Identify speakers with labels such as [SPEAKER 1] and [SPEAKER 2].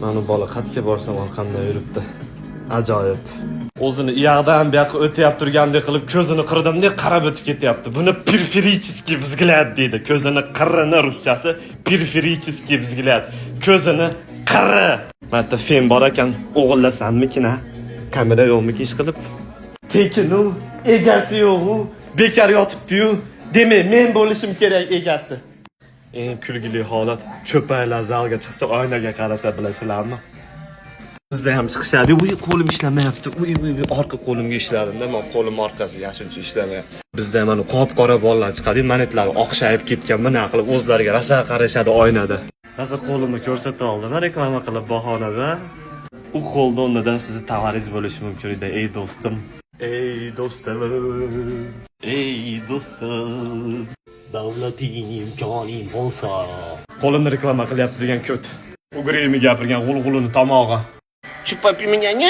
[SPEAKER 1] Mana bola qatga borsam orqamdan yuribdi. Ajoyib. O'zini iyog'dan bu yoqqa o'tayap turgandek qilib ko'zini qirdimdek qarab o'tib ketyapti. Buni периферический взгляд deydi. Ko'zini qirrini ruschasi периферический взгляд. Ko'zini qirri. Mana fen bor ekan, o'g'illasanmikina? Kamera yo'qmiki ish qilib? Tekin u, egasi yo'q u, bekor yotibdi-yu. Demak, men bo'lishim kerak egasi. Eng kulgili holat, cho'paylar zalga chiqsa oynaga qarasa bilasizlarmi? Bizda ham chiqishadi. Uy, qo'lim ishlamayapti. Uy, orqa qo'limga ishladim-da, men qo'lim orqasi yashincha ishlamayapti. Bizda mana qop-qora bolalar chiqadi, manetlari oqshayib ketgan, buna qilib o'zlariga rosa qarashadi oynada. Rosa qo'limni ko'rsata oldim, reklama qilib bahonada. U qo'lda o'rnidan sizni tovaringiz bo'lishi mumkin edi, ey do'stim. Ey do'stim. Ey do'stim. Davlating imkoning bo'lsa. Qo'limni reklama qilyapti degan ko't. Ugrimni gapirgan g'ulg'ulini tomog'i. Chupa pimenyan.